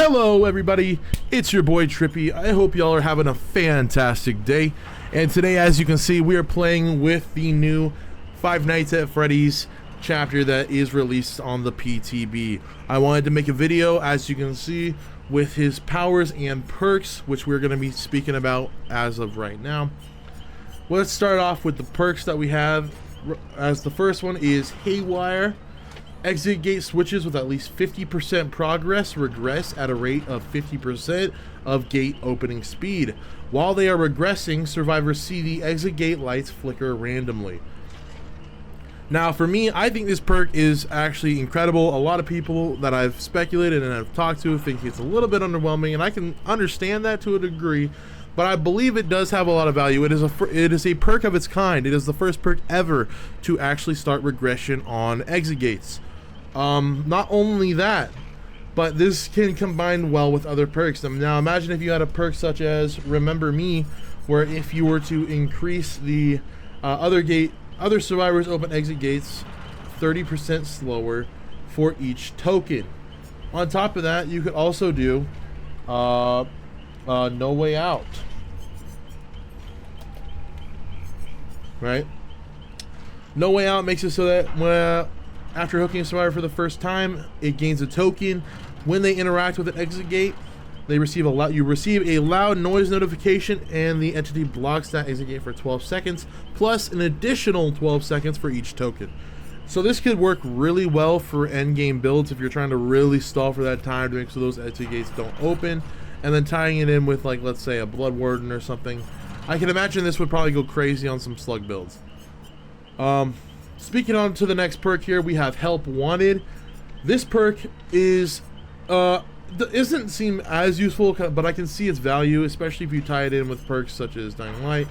Hello everybody, it's your boy TrippiE. I hope y'all are having a fantastic day. And today, as you can see, we are playing with the new Five Nights at Freddy's chapter that is released on the PTB. I wanted to make a video, as you can see, with his powers and perks, which we're going to be speaking about as of right now. Let's start off with the perks that we have. As the first one is Haywire. Exit gate switches with at least 50% progress regress at a rate of 50% of gate opening speed. While they are regressing, survivors see the exit gate lights flicker randomly. Now for me, I think this perk is actually incredible. A lot of people that I've speculated and I've talked to think it's a little bit underwhelming, and I can understand that to a degree, but I believe it does have a lot of value. It is a perk of its kind. It is the first perk ever to actually start regression on exit gates. Not only that, but this can combine well with other perks. Now imagine if you had a perk such as Remember Me, where if you were to increase the other survivors open exit gates 30% slower for each token. On top of that, you could also do No Way Out, right? No Way Out makes it so that after hooking a survivor for the first time, it gains a token. When they interact with an exit gate, you receive a loud noise notification, and the entity blocks that exit gate for 12 seconds, plus an additional 12 seconds for each token. So this could work really well for endgame builds if you're trying to really stall for that time to make sure those exit gates don't open, and then tying it in with, like, let's say a Blood Warden or something. I can imagine this would probably go crazy on some slug builds. Speaking on to the next perk here, we have Help Wanted. This perk doesn't seem as useful, but I can see its value, especially if you tie it in with perks such as Dying Light.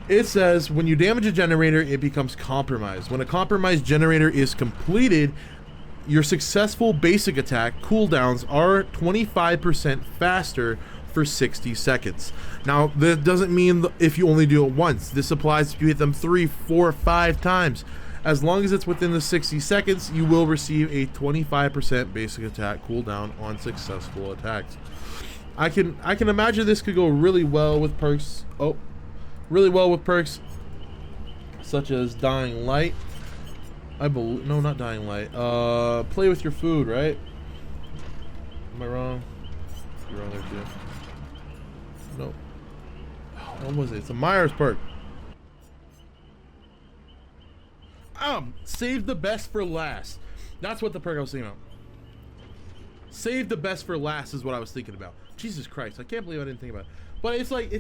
It says, when you damage a generator, it becomes compromised. When a compromised generator is completed, your successful basic attack cooldowns are 25% faster for 60 seconds. Now, that doesn't mean if you only do it once. This applies if you hit them 3, 4, 5 times. As long as it's within the 60 seconds, you will receive a 25% basic attack cooldown on successful attacks. I can imagine this could go really well with perks. Really well with perks such as Dying Light. No, not Dying Light. Play with your food, right? Am I wrong? You're wrong there too. Nope. What was it? It's a Myers perk. Save the best for last. That's what the perk I was thinking about. Save the best for last is what I was thinking about. Jesus Christ, I can't believe I didn't think about it. But it's like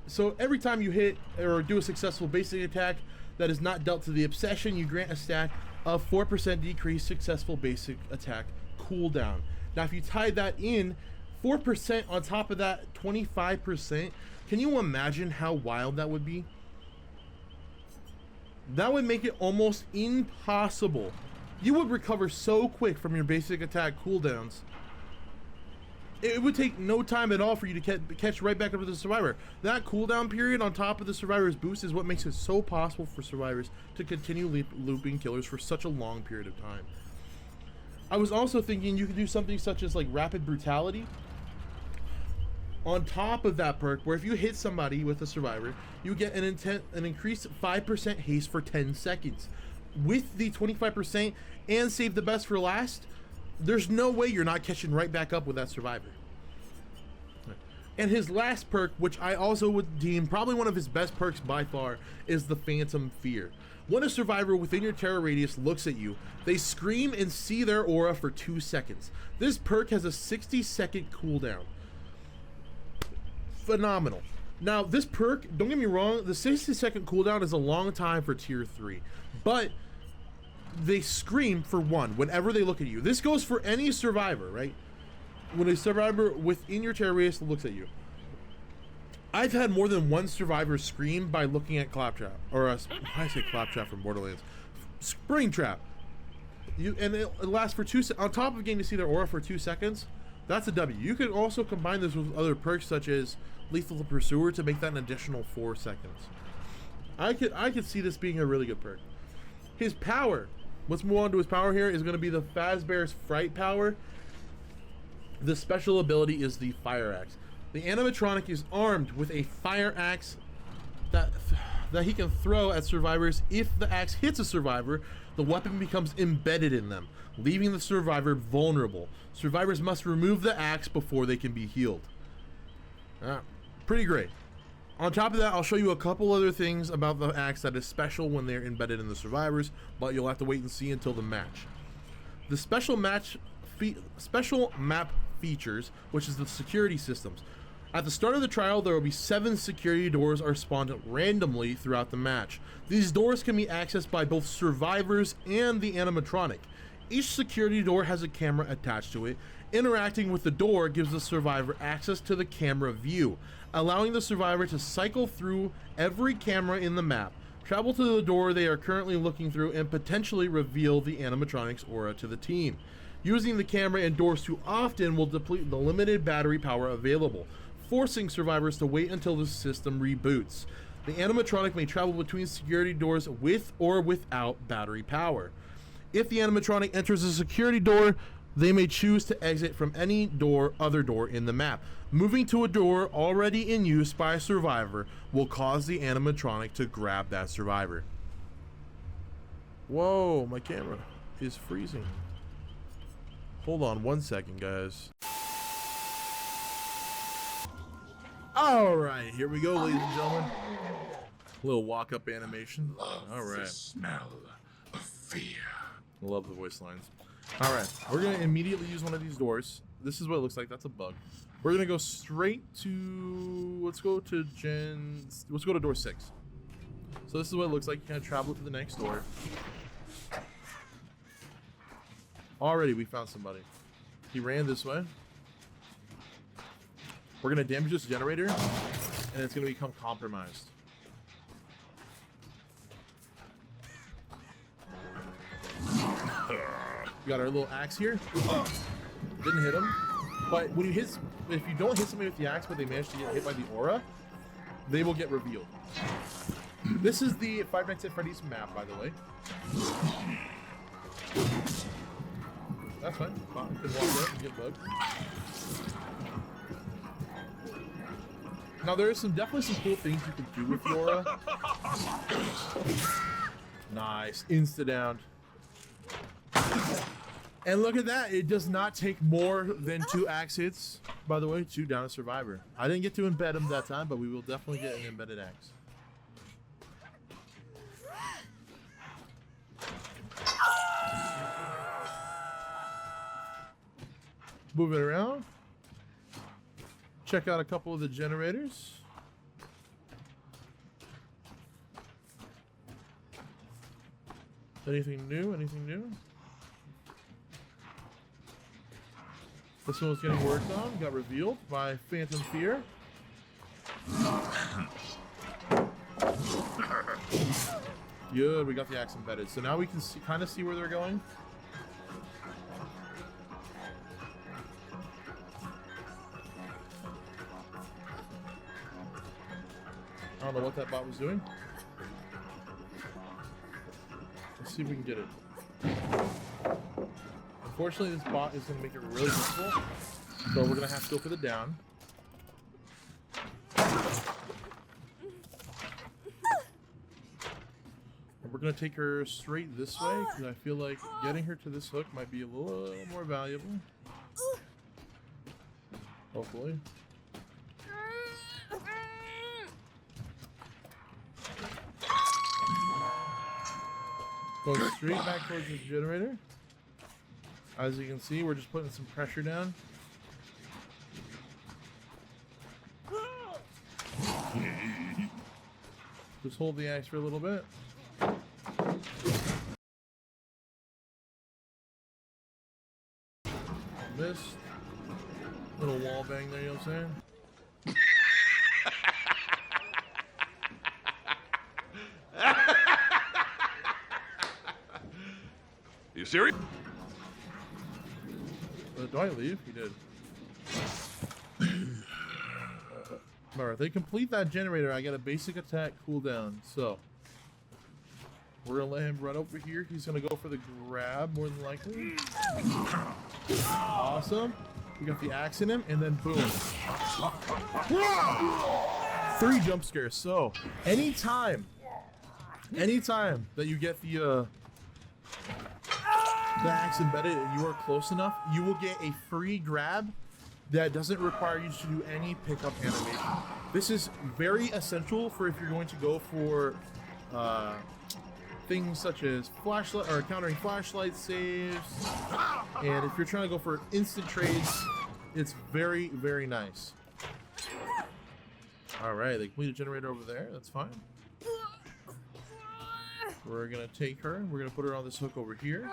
so every time you hit or do a successful basic attack that is not dealt to the obsession, you grant a stat of 4% decreased successful basic attack cooldown. Now if you tie that in, 4% on top of that 25%, can you imagine how wild that would be? That would make it almost impossible. You would recover so quick from your basic attack cooldowns. It would take no time at all for you to catch right back up to the survivor. That cooldown period on top of the survivor's boost is what makes it so possible for survivors to continue looping killers for such a long period of time. I was also thinking you could do something such as like Rapid Brutality on top of that perk, where if you hit somebody with a survivor, you get an increased 5% haste for 10 seconds. With the 25% and save the best for last, there's no way you're not catching right back up with that survivor. And his last perk, which I also would deem probably one of his best perks by far, is the Phantom Fear. When a survivor within your terror radius looks at you, they scream and see their aura for 2 seconds. This perk has a 60-second cooldown. Phenomenal. Now this perk, don't get me wrong, the 60-second cooldown is a long time for tier 3, but they scream for 1 whenever they look at you. This goes for any survivor, right? When a survivor within your terror radius looks at you. I've had more than one survivor scream by looking at Claptrap, or I say Claptrap from Borderlands, Springtrap. And it lasts for 2 seconds. On top of getting to see their aura for 2 seconds, that's a W. You can also combine this with other perks such as Lethal Pursuer to make that an additional 4 seconds. I could see this being a really good perk. His power, let's move on to his power here, is going to be the Fazbear's Fright power. The special ability is the fire axe. The animatronic is armed with a fire axe that he can throw at survivors. If the axe hits a survivor, the weapon becomes embedded in them, leaving the survivor vulnerable. Survivors must remove the axe before they can be healed. Pretty great. On top of that, I'll show you a couple other things about the axe that is special when they're embedded in the survivors, but you'll have to wait and see until the match. The special map features, which is the security systems. At the start of the trial, there will be 7 security doors are spawned randomly throughout the match. These doors can be accessed by both survivors and the animatronic. Each security door has a camera attached to it. Interacting with the door gives the survivor access to the camera view, allowing the survivor to cycle through every camera in the map, travel to the door they are currently looking through, and potentially reveal the animatronic's aura to the team. Using the camera and doors too often will deplete the limited battery power available, forcing survivors to wait until the system reboots. The animatronic may travel between security doors with or without battery power. If the animatronic enters a security door, they may choose to exit from any other door in the map. Moving to a door already in use by a survivor will cause the animatronic to grab that survivor. Whoa, my camera is freezing. Hold on 1 second, guys. Alright, here we go, ladies and gentlemen. A little walk-up animation. Alright. Smell of fear. Love the voice lines. Alright, we're going to immediately use one of these doors. This is what it looks like. That's a bug. We're going to go straight to... Let's go to door 6. So this is what it looks like. You kind of travel to the next door. Already, we found somebody. He ran this way. We're going to damage this generator, and it's going to become compromised. We got our little axe here. Didn't hit him. But when you if you don't hit somebody with the axe, but they manage to get hit by the aura, they will get revealed. This is the Five Nights at Freddy's map, by the way. That's fine. You can walk up and get bugged. Now there is definitely some cool things you can do with the aura. Nice, insta down. And look at that, it does not take more than 2 axe hits, by the way, to down a survivor. I didn't get to embed him that time, but we will definitely get an embedded axe. Move it around. Check out a couple of the generators. Anything new? Anything new? This one was getting worked on. Got revealed by Phantom Fear. Good, we got the axe embedded. So now we can kind of see where they're going. I don't know what that bot was doing. Let's see if we can get it. Unfortunately, this bot is going to make it really difficult. So we're going to have to go for the down. And we're going to take her straight this way, because I feel like getting her to this hook might be a little more valuable. Hopefully. Going straight back towards the generator. As you can see, we're just putting some pressure down. Just hold the axe for a little bit. Missed. Little wall bang there, you know what I'm saying? You serious? Do I leave? He did. Alright, they complete that generator. I got a basic attack cooldown. So, we're going to let him run over here. He's going to go for the grab, more than likely. Awesome. We got the axe in him, and then boom. 3 jump scares. So anytime that you get the axe embedded and you are close enough, you will get a free grab that doesn't require you to do any pickup animation. This is very essential for if you're going to go for things such as flashlight or countering flashlight saves, and if you're trying to go for instant trades, it's very, very nice. All right, they completed generator over there. That's fine. We're gonna take her. We're gonna put her on this hook over here.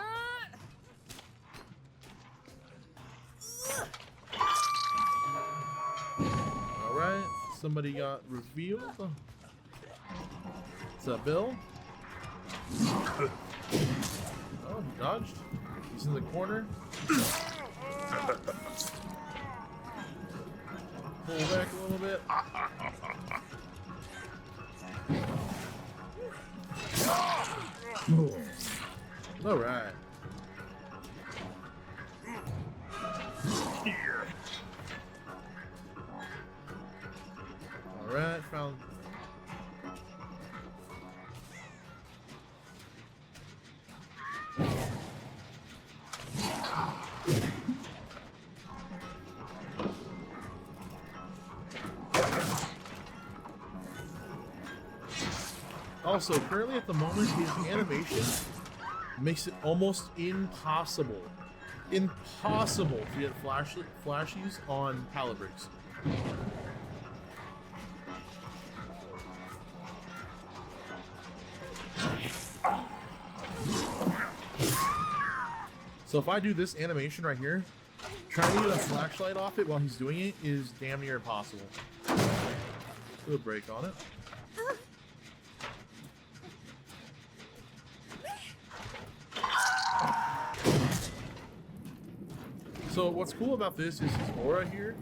All right, somebody got revealed. What's up, Bill? Oh, he dodged. He's in the corner. Pull back a little bit. All right. All right, found. Also, currently at the moment, his animation makes it almost impossible to get flashies on pallet bricks. So if I do this animation right here, trying to get a flashlight off it while he's doing it is damn near impossible. Do a break on it. So what's cool about this is his aura here.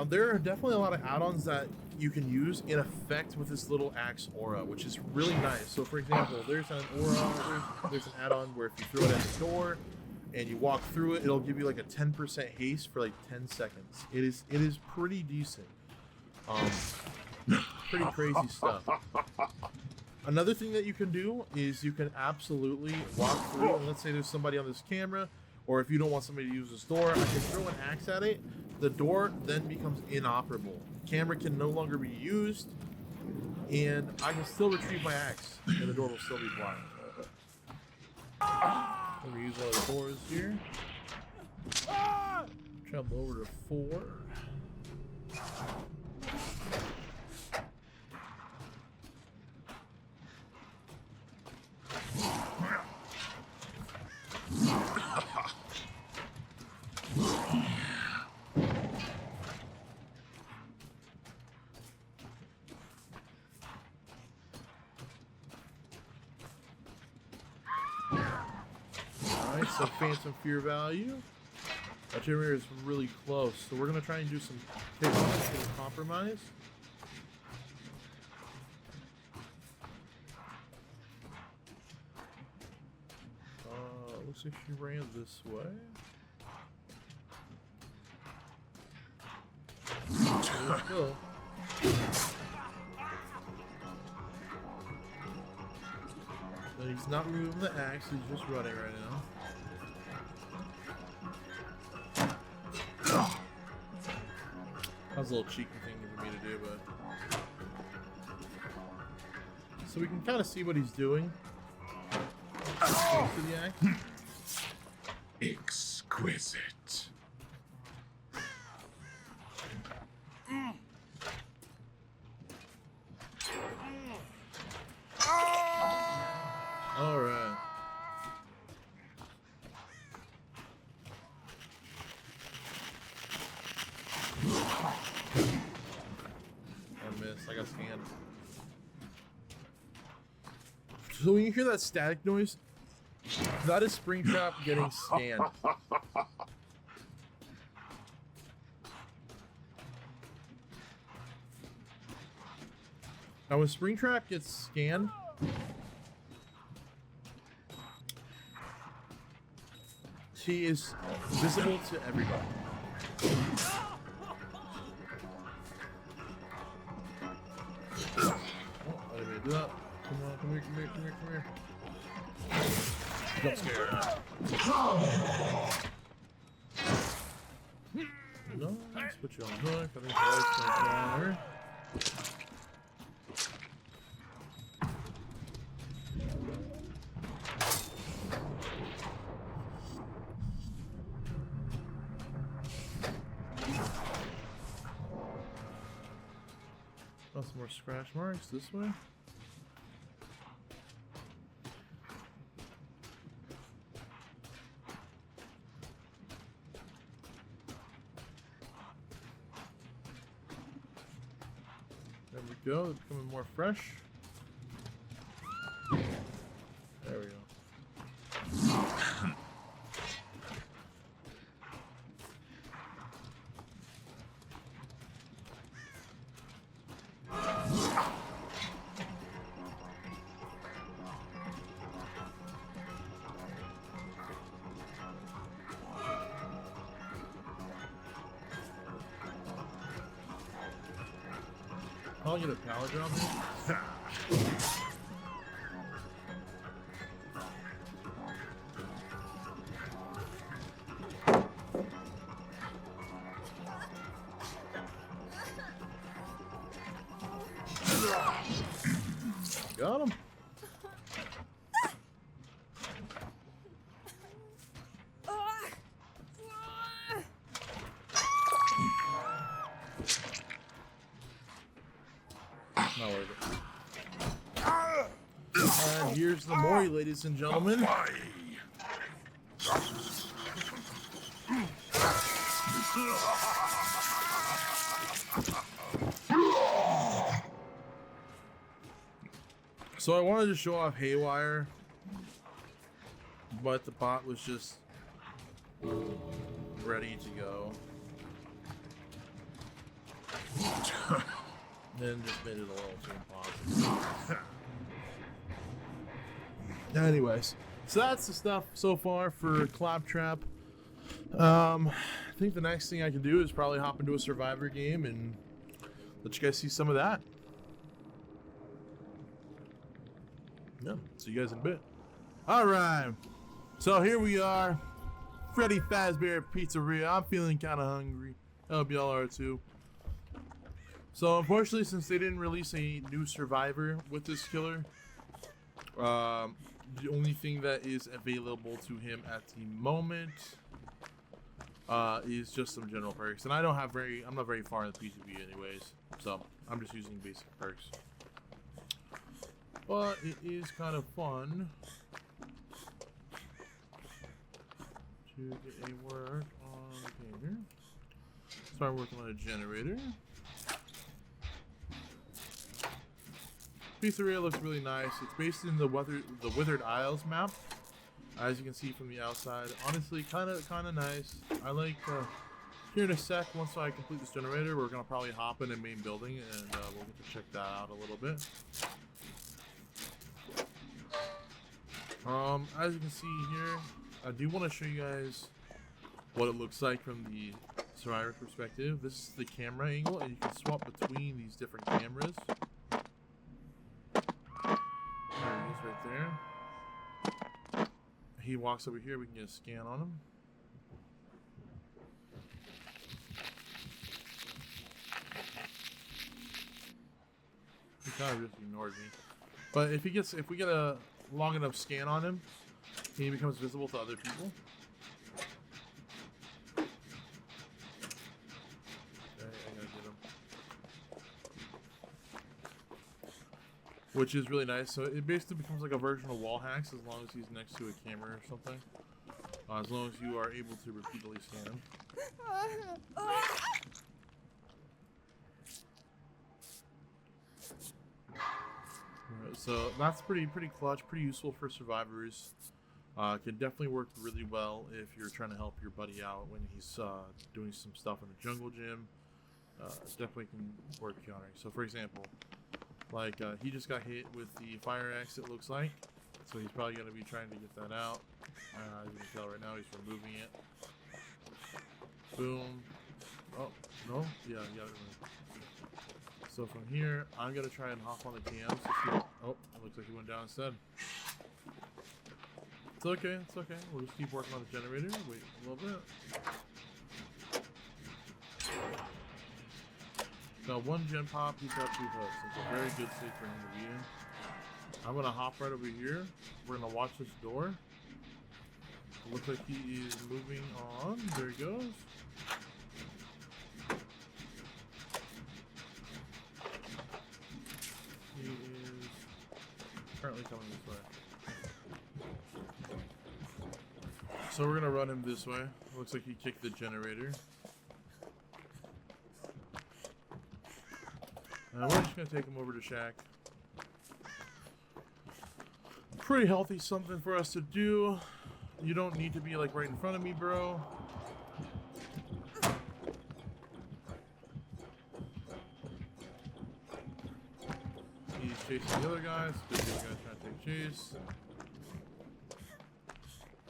There are definitely a lot of add-ons that you can use in effect with this little axe aura, which is really nice. So for example, there's an aura, there's an add-on where if you throw it at the door and you walk through it, it'll give you like a 10% haste for like 10 seconds. It is pretty decent. Pretty crazy stuff. Another thing that you can do is you can absolutely walk through, and let's say there's somebody on this camera, or if you don't want somebody to use this door, I can throw an axe at it. The door then becomes inoperable. The camera can no longer be used, and I can still retrieve my axe, and the door will still be blind. I'm gonna use one of the doors here. Travel over to 4. Alright, so Phantom Fear value. That generator is really close, so we're going to try and do some compromise. Looks like she ran this way. Let's go. But he's not moving the axe, he's just running right now. That was a little cheeky thing for me to do, but... So we can kind of see what he's doing. To the axe. Exquisite. All right. I missed. I got scanned. So when you hear that static noise, that is Springtrap getting scanned. Now when Springtrap gets scanned, he is visible to everybody. here, come here, come here, come here. Jump scare. No, let's put you on the hook. I think the light's going down. Oh, some more scratch marks this way. There we go, they're becoming more fresh. There we go. I'll get a pallet drop here. Got him. Not worth it. And here's the Mori, ladies and gentlemen. So I wanted to show off Haywire, but the bot was just ready to go. Then just made it a little too impossible. Anyways, so that's the stuff so far for Claptrap. I think the next thing I can do is probably hop into a Survivor game and let you guys see some of that. Yeah, see you guys in a bit. Alright, so here we are. Freddy Fazbear Pizzeria. I'm feeling kind of hungry. I hope y'all are too. So unfortunately, since they didn't release a new Survivor with this killer, the only thing that is available to him at the moment is just some general perks. And I don't have I'm not very far in the PTB anyways, so I'm just using basic perks. But it is kind of fun to get a work on the game here. Start working on a generator. Pizzeria looks really nice. It's based in the Withered Isles map, as you can see from the outside. Honestly, kind of nice. I like. Here in a sec, once I complete this generator, we're gonna probably hop in a main building, and we'll get to check that out a little bit. As you can see here, I do want to show you guys what it looks like from the Survivor perspective. This is the camera angle, and you can swap between these different cameras. There he is right there. He walks over here, we can get a scan on him. He kind of just ignored me. But if we get a long enough scan on him, he becomes visible to other people. Okay, I gotta get him. Which is really nice. So it basically becomes like a version of wall hacks as long as he's next to a camera or something. As long as you are able to repeatedly scan him. So that's pretty clutch, pretty useful for survivors. Can definitely work really well if you're trying to help your buddy out when he's doing some stuff in the jungle gym. Definitely can work countering. So for example, like he just got hit with the fire axe, it looks like. So he's probably going to be trying to get that out. As you can tell right now, he's removing it. Boom. Oh, no? Yeah, So from here, I'm gonna try and hop on the TMs to see. Oh, it looks like he went down instead. It's okay. It's okay. We'll just keep working on the generator. Wait a little bit. Got one gen pop. He's got 2 hooks. It's a very good state for him to be in. I'm gonna hop right over here. We're gonna watch this door. It looks like he is moving on. There he goes. He is currently coming this way. So we're gonna run him this way. It looks like he kicked the generator. We're just gonna take him over to Shack. Pretty healthy, something for us to do. You don't need to be like right in front of me, bro. He's chasing the other guys because these guys trying to take chase.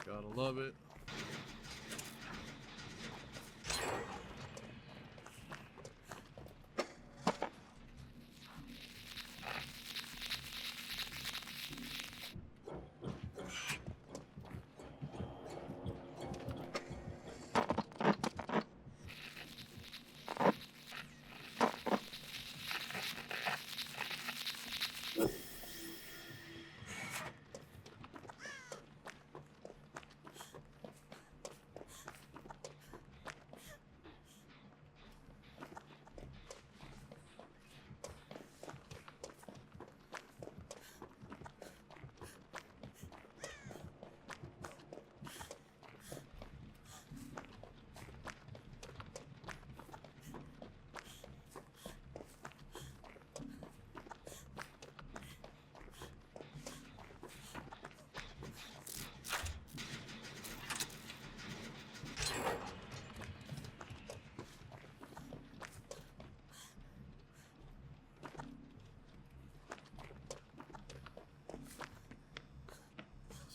Gotta love it.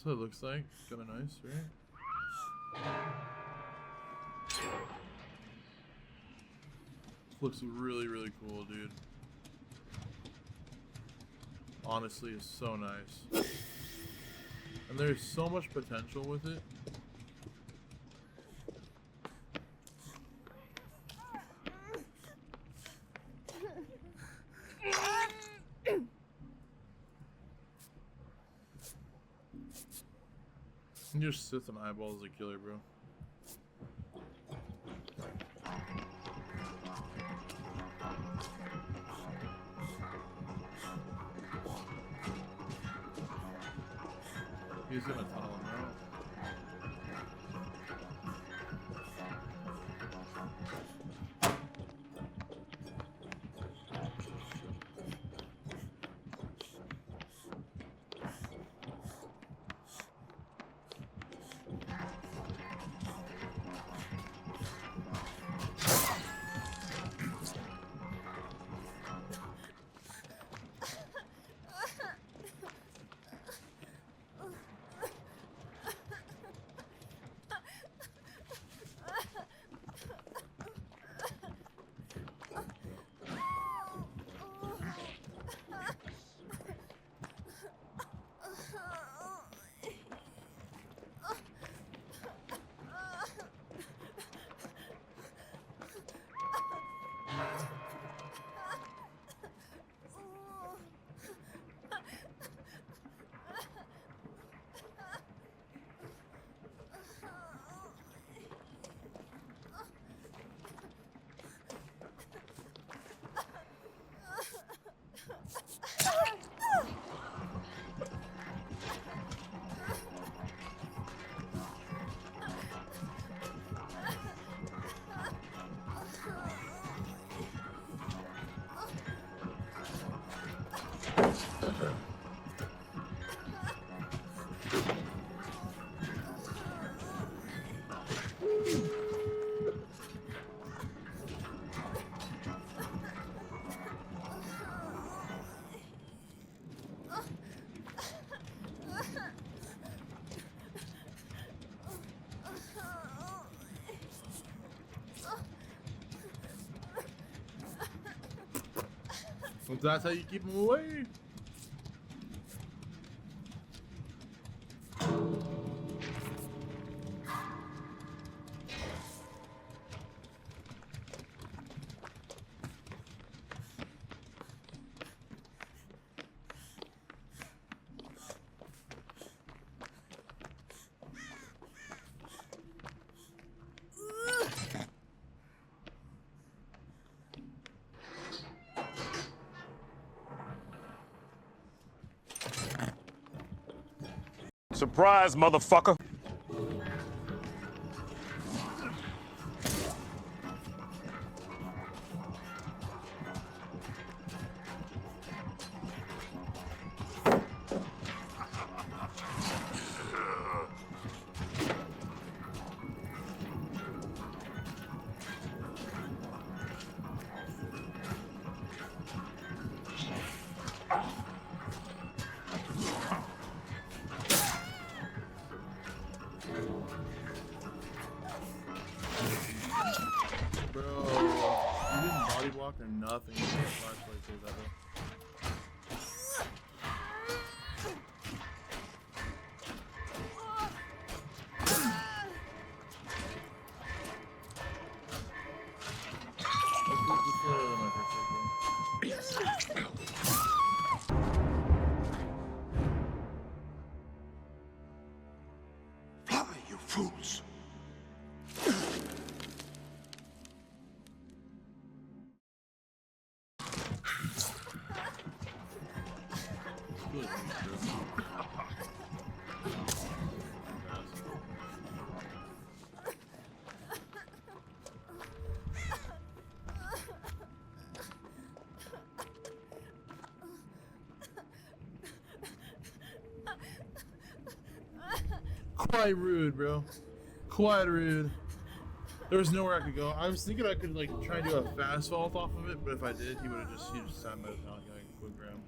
So it looks like kind of nice, right? Looks really, really cool, dude. Honestly, it's so nice. And there's so much potential with it. Your sits and eyeballs is a killer, bro. He's gonna tunnel him out. If that's how you keep them away. Surprise, motherfucker. Bro, you didn't body block or nothing. You can't flashlight those at all. Fly, you fools. Quite rude, bro. Quite rude. There was nowhere I could go. I was thinking I could like try and do a fast vault off of it, but if I did, he would have just sat my down like a quick grab.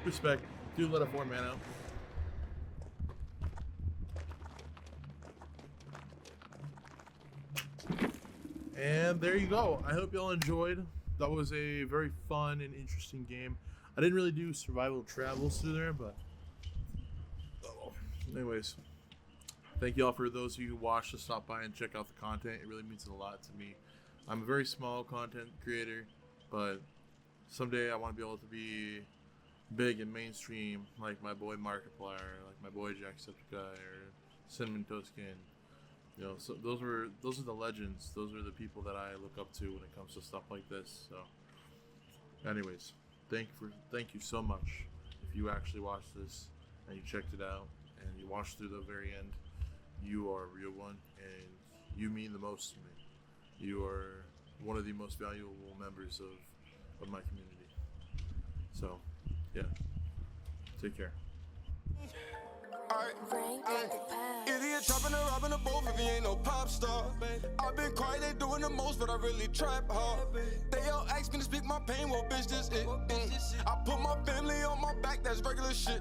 Respect. Do let a 4-man out. And there you go. I hope y'all enjoyed. That was a very fun and interesting game. I didn't really do survival travels through there, but anyways, thank y'all for those of you who watched to stop by and check out the content. It really means a lot to me. I'm a very small content creator, but someday I want to be able to be big and mainstream like my boy Markiplier, like my boy Jacksepticeye or Cinnamon Toast Skin. You know, so those are the legends. Those are the people that I look up to when it comes to stuff like this. So, anyways, thank you so much. If you actually watched this and you checked it out and you watched through the very end, you are a real one, and you mean the most to me. You are one of the most valuable members of my community. So, yeah, take care. Idiot trapping and robbing the both if he ain't no pop star. I've been quiet, they doing the most, but I really trap hard. They all ask me to speak my pain, well bitch this it. I put my family on my back, that's regular shit.